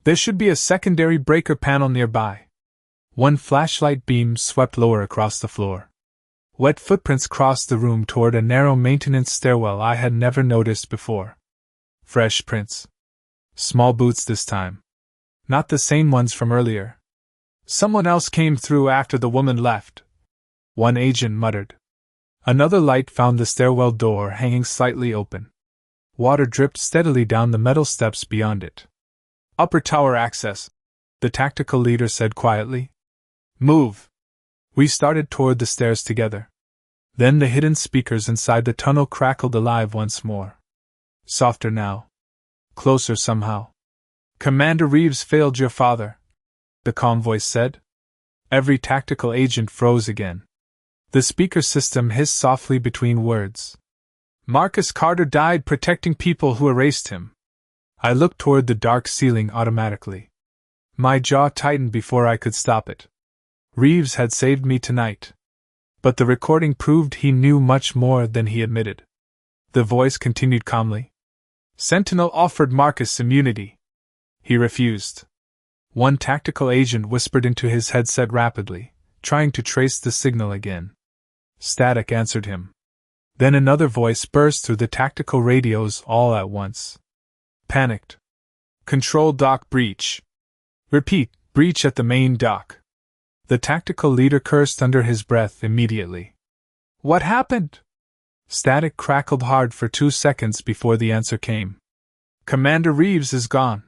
There should be a secondary breaker panel nearby. One flashlight beam swept lower across the floor. Wet footprints crossed the room toward a narrow maintenance stairwell I had never noticed before. Fresh prints. Small boots this time. Not the same ones from earlier. Someone else came through after the woman left. One agent muttered. Another light found the stairwell door hanging slightly open. Water dripped steadily down the metal steps beyond it. Upper tower access, the tactical leader said quietly. Move. We started toward the stairs together. Then the hidden speakers inside the tunnel crackled alive once more. Softer now. Closer somehow. Commander Reeves failed your father, the calm voice said. Every tactical agent froze again. The speaker system hissed softly between words. Marcus Carter died protecting people who erased him. I looked toward the dark ceiling automatically. My jaw tightened before I could stop it. Reeves had saved me tonight. But the recording proved he knew much more than he admitted. The voice continued calmly. Sentinel offered Marcus immunity. He refused. One tactical agent whispered into his headset rapidly, trying to trace the signal again. Static answered him. Then another voice burst through the tactical radios all at once. Panicked. Control dock breach. Repeat, breach at the main dock. The tactical leader cursed under his breath immediately. What happened? Static crackled hard for 2 seconds before the answer came. Commander Reeves is gone.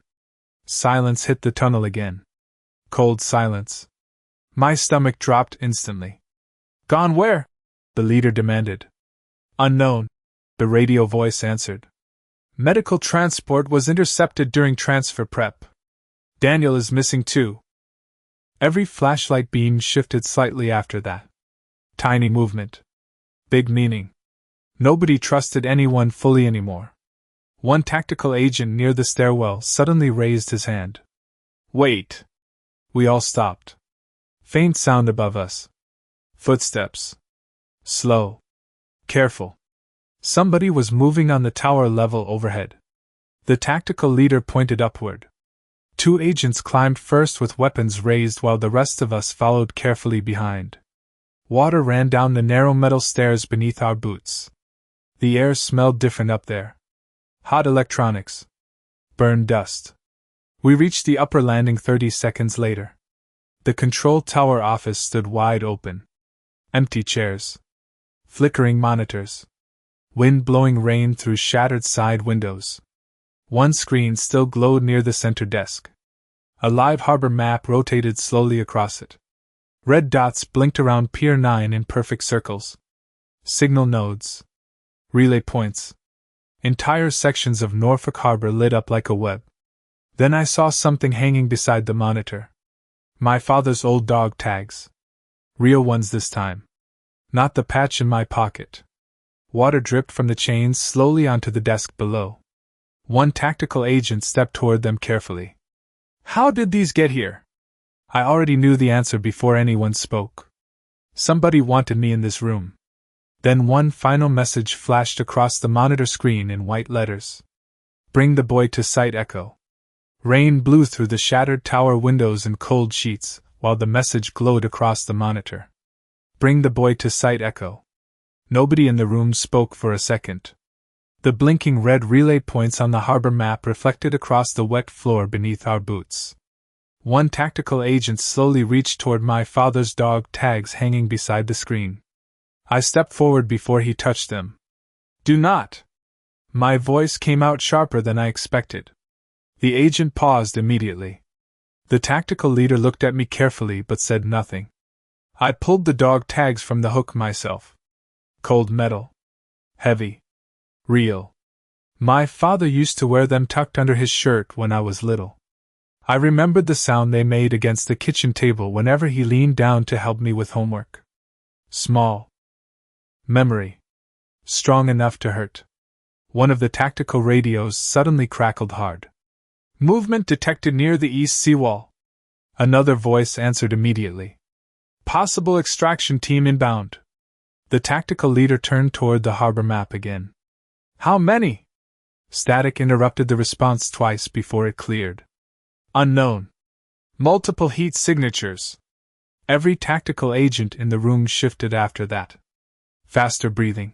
Silence hit the tunnel again. Cold silence. My stomach dropped instantly. Gone where? The leader demanded. Unknown, the radio voice answered. Medical transport was intercepted during transfer prep. Daniel is missing too. Every flashlight beam shifted slightly after that. Tiny movement. Big meaning. Nobody trusted anyone fully anymore. One tactical agent near the stairwell suddenly raised his hand. Wait. We all stopped. Faint sound above us. Footsteps. Slow. Careful. Somebody was moving on the tower level overhead. The tactical leader pointed upward. 2 agents climbed first with weapons raised while the rest of us followed carefully behind. Water ran down the narrow metal stairs beneath our boots. The air smelled different up there. Hot electronics. Burned dust. We reached the upper landing 30 seconds later. The control tower office stood wide open. Empty chairs. Flickering monitors. Wind blowing rain through shattered side windows. One screen still glowed near the center desk. A live harbor map rotated slowly across it. Red dots blinked around Pier 9 in perfect circles. Signal nodes. Relay points. Entire sections of Norfolk Harbor lit up like a web. Then I saw something hanging beside the monitor. My father's old dog tags. Real ones this time. Not the patch in my pocket. Water dripped from the chains slowly onto the desk below. One tactical agent stepped toward them carefully. How did these get here? I already knew the answer before anyone spoke. Somebody wanted me in this room. Then one final message flashed across the monitor screen in white letters. Bring the boy to Site Echo. Rain blew through the shattered tower windows in cold sheets, while the message glowed across the monitor. Bring the boy to Site Echo. Nobody in the room spoke for a second. The blinking red relay points on the harbor map reflected across the wet floor beneath our boots. One tactical agent slowly reached toward my father's dog tags hanging beside the screen. I stepped forward before he touched them. Do not! My voice came out sharper than I expected. The agent paused immediately. The tactical leader looked at me carefully but said nothing. I pulled the dog tags from the hook myself. Cold metal. Heavy. Real. My father used to wear them tucked under his shirt when I was little. I remembered the sound they made against the kitchen table whenever he leaned down to help me with homework. Small. Memory. Strong enough to hurt. One of the tactical radios suddenly crackled hard. Movement detected near the east seawall. Another voice answered immediately. Possible extraction team inbound. The tactical leader turned toward the harbor map again. How many? Static interrupted the response twice before it cleared. Unknown. Multiple heat signatures. Every tactical agent in the room shifted after that. Faster breathing.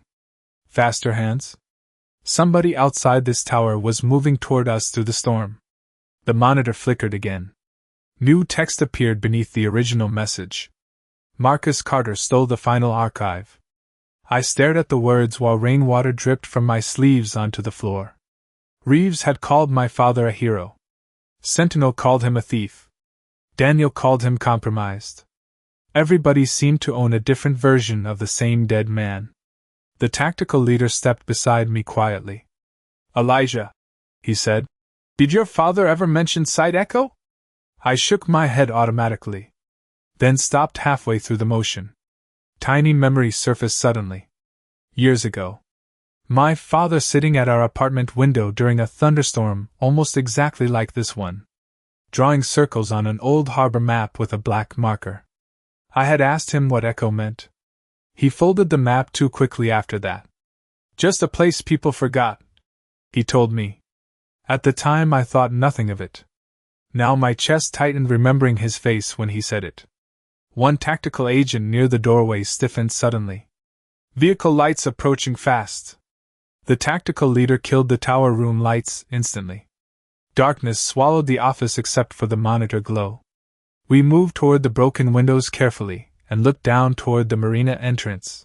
Faster hands. Somebody outside this tower was moving toward us through the storm. The monitor flickered again. New text appeared beneath the original message. Marcus Carter stole the final archive. I stared at the words while rainwater dripped from my sleeves onto the floor. Reeves had called my father a hero. Sentinel called him a thief. Daniel called him compromised. Everybody seemed to own a different version of the same dead man. The tactical leader stepped beside me quietly. Elijah, he said, did your father ever mention Site Echo? I shook my head automatically. Then stopped halfway through the motion. Tiny memories surfaced suddenly. Years ago. My father sitting at our apartment window during a thunderstorm almost exactly like this one. Drawing circles on an old harbor map with a black marker. I had asked him what Echo meant. He folded the map too quickly after that. Just a place people forgot, he told me. At the time I thought nothing of it. Now my chest tightened remembering his face when he said it. One tactical agent near the doorway stiffened suddenly. Vehicle lights approaching fast. The tactical leader killed the tower room lights instantly. Darkness swallowed the office except for the monitor glow. We moved toward the broken windows carefully and looked down toward the marina entrance.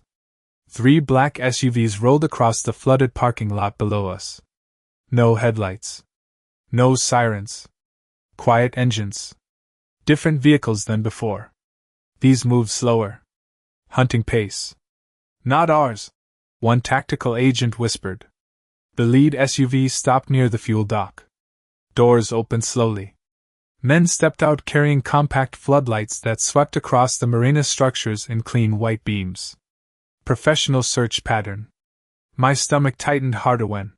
3 black SUVs rolled across the flooded parking lot below us. No headlights. No sirens. Quiet engines. Different vehicles than before. These moved slower. Hunting pace. Not ours, one tactical agent whispered. The lead SUV stopped near the fuel dock. Doors opened slowly. Men stepped out carrying compact floodlights that swept across the marina structures in clean white beams. Professional search pattern. My stomach tightened harder when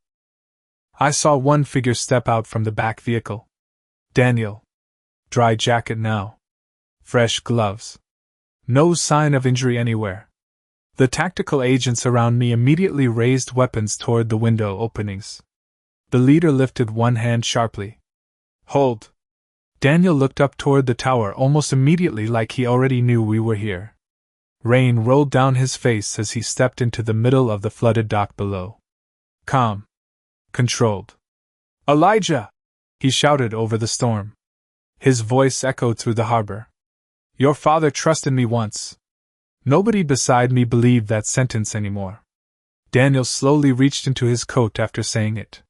I saw one figure step out from the back vehicle. Daniel. Dry jacket now. Fresh gloves. No sign of injury anywhere. The tactical agents around me immediately raised weapons toward the window openings. The leader lifted one hand sharply. Hold. Daniel looked up toward the tower almost immediately like he already knew we were here. Rain rolled down his face as he stepped into the middle of the flooded dock below. Calm. Controlled. Elijah! He shouted over the storm. His voice echoed through the harbor. Your father trusted me once. Nobody beside me believed that sentence anymore. Daniel slowly reached into his coat after saying it.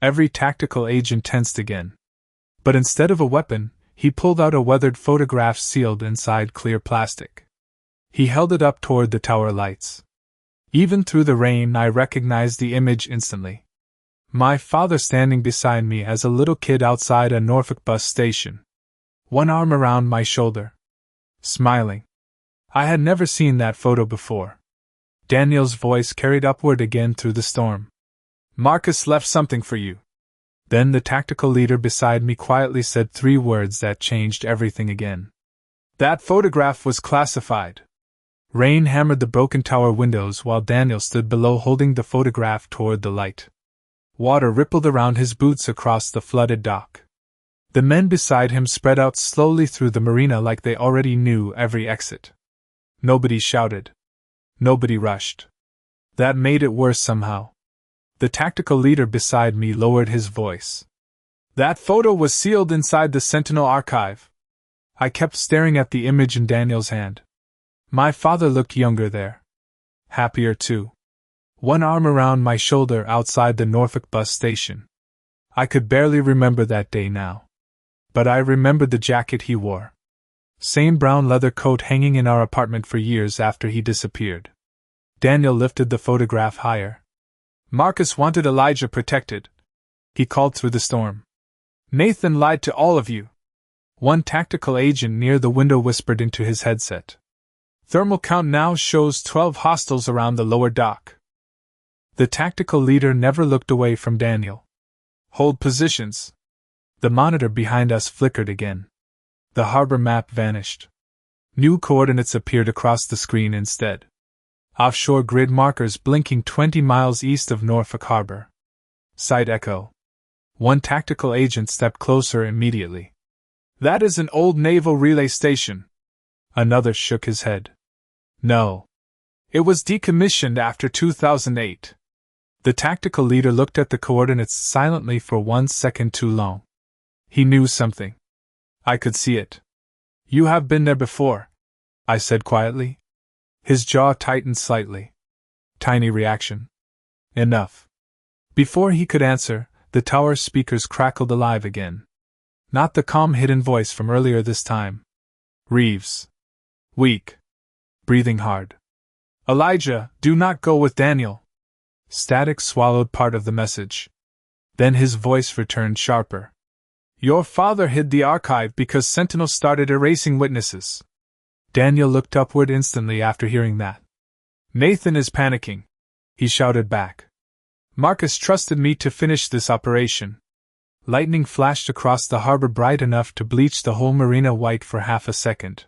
Every tactical agent tensed again. But instead of a weapon, he pulled out a weathered photograph sealed inside clear plastic. He held it up toward the tower lights. Even through the rain, I recognized the image instantly. My father standing beside me as a little kid outside a Norfolk bus station. One arm around my shoulder. Smiling. I had never seen that photo before. Daniel's voice carried upward again through the storm. Marcus left something for you. Then the tactical leader beside me quietly said 3 words that changed everything again. That photograph was classified. Rain hammered the broken tower windows while Daniel stood below holding the photograph toward the light. Water rippled around his boots across the flooded dock. The men beside him spread out slowly through the marina like they already knew every exit. Nobody shouted. Nobody rushed. That made it worse somehow. The tactical leader beside me lowered his voice. That photo was sealed inside the Sentinel archive. I kept staring at the image in Daniel's hand. My father looked younger there. Happier too. One arm around my shoulder outside the Norfolk bus station. I could barely remember that day now. But I remembered the jacket he wore. Same brown leather coat hanging in our apartment for years after he disappeared. Daniel lifted the photograph higher. Marcus wanted Elijah protected. He called through the storm. Nathan lied to all of you. One tactical agent near the window whispered into his headset. Thermal count now shows 12 hostiles around the lower dock. The tactical leader never looked away from Daniel. Hold positions. The monitor behind us flickered again. The harbor map vanished. New coordinates appeared across the screen instead. Offshore grid markers blinking 20 miles east of Norfolk Harbor. Side echo. One tactical agent stepped closer immediately. That is an old naval relay station. Another shook his head. No. It was decommissioned after 2008. The tactical leader looked at the coordinates silently for 1 second too long. He knew something. I could see it. You have been there before, I said quietly. His jaw tightened slightly. Tiny reaction. Enough. Before he could answer, the tower's speakers crackled alive again. Not the calm hidden voice from earlier this time. Reeves. Weak. Breathing hard. Elijah, do not go with Daniel. Static swallowed part of the message. Then his voice returned sharper. Your father hid the archive because Sentinel started erasing witnesses. Daniel looked upward instantly after hearing that. Nathan is panicking, he shouted back. Marcus trusted me to finish this operation. Lightning flashed across the harbor bright enough to bleach the whole marina white for half a second.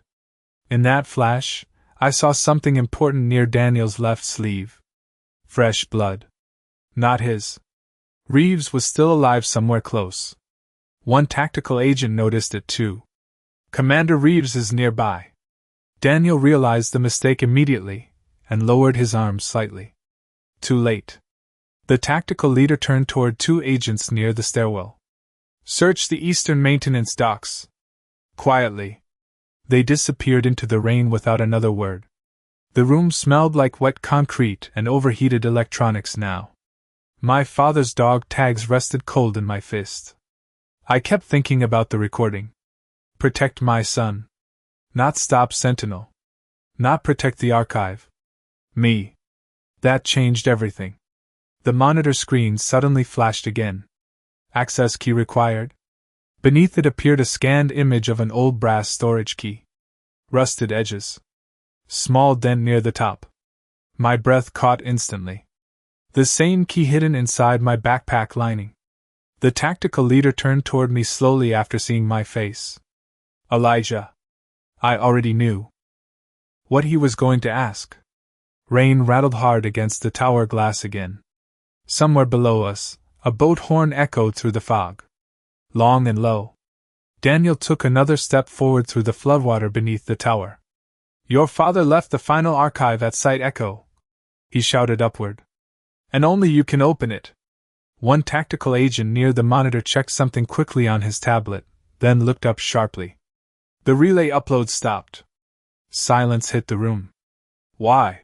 In that flash, I saw something important near Daniel's left sleeve. Fresh blood. Not his. Reeves was still alive somewhere close. One tactical agent noticed it too. Commander Reeves is nearby. Daniel realized the mistake immediately, and lowered his arms slightly. Too late. The tactical leader turned toward 2 agents near the stairwell. Search the eastern maintenance docks. Quietly. They disappeared into the rain without another word. The room smelled like wet concrete and overheated electronics now. My father's dog tags rested cold in my fist. I kept thinking about the recording. Protect my son. Not stop Sentinel. Not protect the archive. Me. That changed everything. The monitor screen suddenly flashed again. Access key required. Beneath it appeared a scanned image of an old brass storage key. Rusted edges. Small dent near the top. My breath caught instantly. The same key hidden inside my backpack lining. The tactical leader turned toward me slowly after seeing my face. Elijah. I already knew what he was going to ask. Rain rattled hard against the tower glass again. Somewhere below us, a boat horn echoed through the fog. Long and low. Daniel took another step forward through the floodwater beneath the tower. Your father left the final archive at Site Echo, he shouted upward. And only you can open it. One tactical agent near the monitor checked something quickly on his tablet, then looked up sharply. The relay upload stopped. Silence hit the room. Why?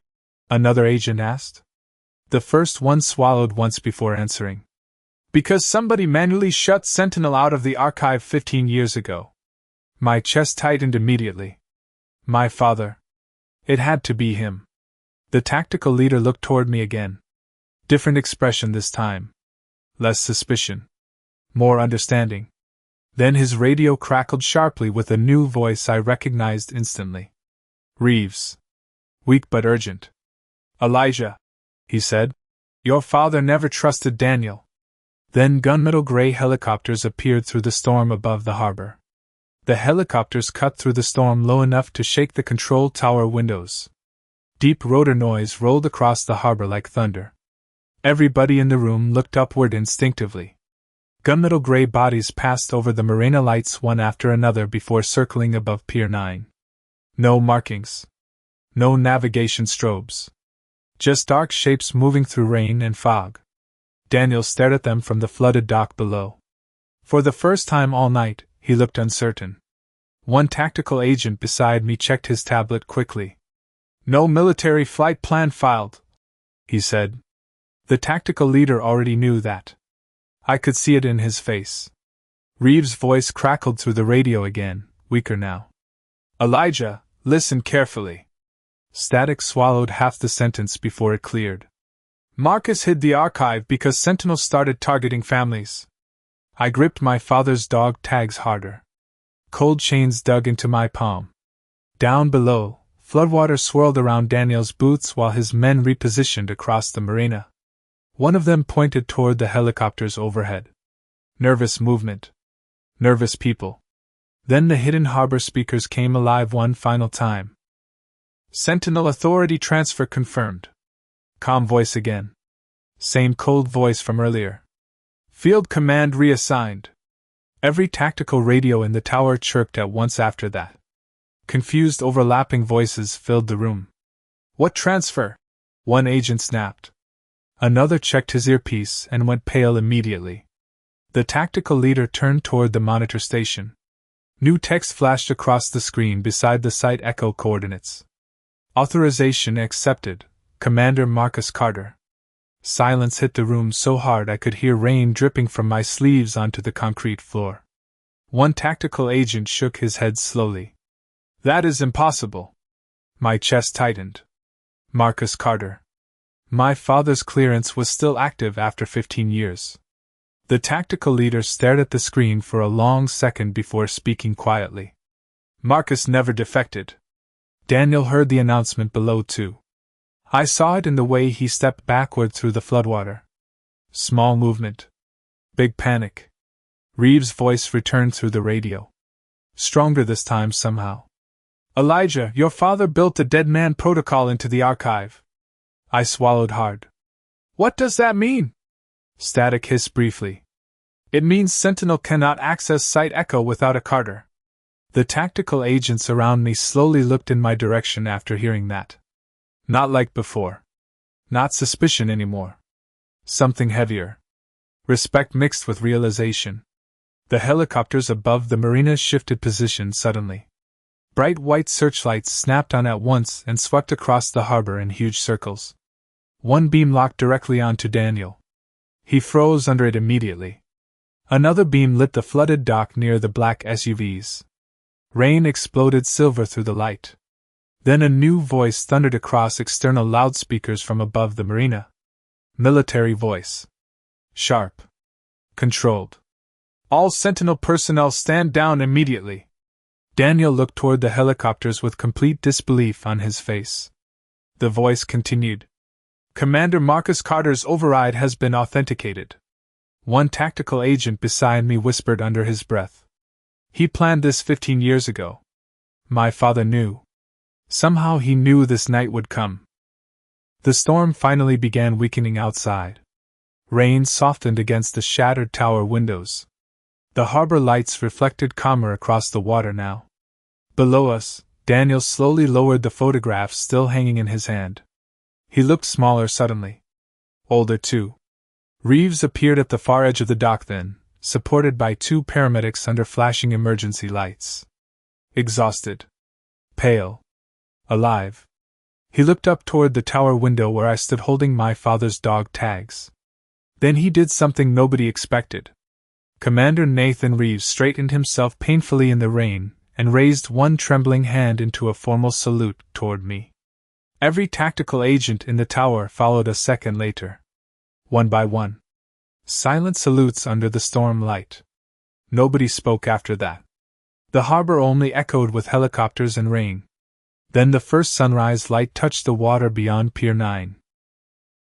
Another agent asked. The first one swallowed once before answering. Because somebody manually shut Sentinel out of the archive 15 years ago. My chest tightened immediately. My father. It had to be him. The tactical leader looked toward me again. Different expression this time. Less suspicion. More understanding. Then his radio crackled sharply with a new voice I recognized instantly. Reeves. Weak but urgent. Elijah, he said. Your father never trusted Daniel. Then gunmetal gray helicopters appeared through the storm above the harbor. The helicopters cut through the storm low enough to shake the control tower windows. Deep rotor noise rolled across the harbor like thunder. Everybody in the room looked upward instinctively. Gunmetal gray bodies passed over the marina lights one after another before circling above Pier 9. No markings. No navigation strobes. Just dark shapes moving through rain and fog. Daniel stared at them from the flooded dock below. For the first time all night, he looked uncertain. One tactical agent beside me checked his tablet quickly. No military flight plan filed, he said. The tactical leader already knew that. I could see it in his face. Reeves' voice crackled through the radio again, weaker now. Elijah, listen carefully. Static swallowed half the sentence before it cleared. Marcus hid the archive because Sentinel started targeting families. I gripped my father's dog tags harder. Cold chains dug into my palm. Down below, floodwater swirled around Daniel's boots while his men repositioned across the marina. One of them pointed toward the helicopters overhead. Nervous movement. Nervous people. Then the hidden harbor speakers came alive one final time. Sentinel authority transfer confirmed. Calm voice again. Same cold voice from earlier. Field command reassigned. Every tactical radio in the tower chirped at once after that. Confused overlapping voices filled the room. What transfer? One agent snapped. Another checked his earpiece and went pale immediately. The tactical leader turned toward the monitor station. New text flashed across the screen beside the Site Echo coordinates. Authorization accepted, Commander Marcus Carter. Silence hit the room so hard I could hear rain dripping from my sleeves onto the concrete floor. One tactical agent shook his head slowly. That is impossible. My chest tightened. Marcus Carter. My father's clearance was still active after 15 years. The tactical leader stared at the screen for a long second before speaking quietly. Marcus never defected. Daniel heard the announcement below too. I saw it in the way he stepped backward through the floodwater. Small movement. Big panic. Reeves' voice returned through the radio. Stronger this time somehow. Elijah, your father built the dead man protocol into the archive. I swallowed hard. What does that mean? Static hissed briefly. It means Sentinel cannot access Site Echo without a Carter. The tactical agents around me slowly looked in my direction after hearing that. Not like before. Not suspicion anymore. Something heavier. Respect mixed with realization. The helicopters above the marina shifted position suddenly. Bright white searchlights snapped on at once and swept across the harbor in huge circles. One beam locked directly onto Daniel. He froze under it immediately. Another beam lit the flooded dock near the black SUVs. Rain exploded silver through the light. Then a new voice thundered across external loudspeakers from above the marina. Military voice. Sharp. Controlled. All Sentinel personnel stand down immediately. Daniel looked toward the helicopters with complete disbelief on his face. The voice continued. Commander Marcus Carter's override has been authenticated. One tactical agent beside me whispered under his breath. He planned this 15 years ago. My father knew. Somehow he knew this night would come. The storm finally began weakening outside. Rain softened against the shattered tower windows. The harbor lights reflected calmer across the water now. Below us, Daniel slowly lowered the photograph still hanging in his hand. He looked smaller suddenly. Older, too. Reeves appeared at the far edge of the dock then, supported by 2 paramedics under flashing emergency lights. Exhausted. Pale. Alive. He looked up toward the tower window where I stood holding my father's dog tags. Then he did something nobody expected. Commander Nathan Reeves straightened himself painfully in the rain and raised one trembling hand into a formal salute toward me. Every tactical agent in the tower followed a second later. One by one. Silent salutes under the storm light. Nobody spoke after that. The harbor only echoed with helicopters and rain. Then the first sunrise light touched the water beyond Pier 9.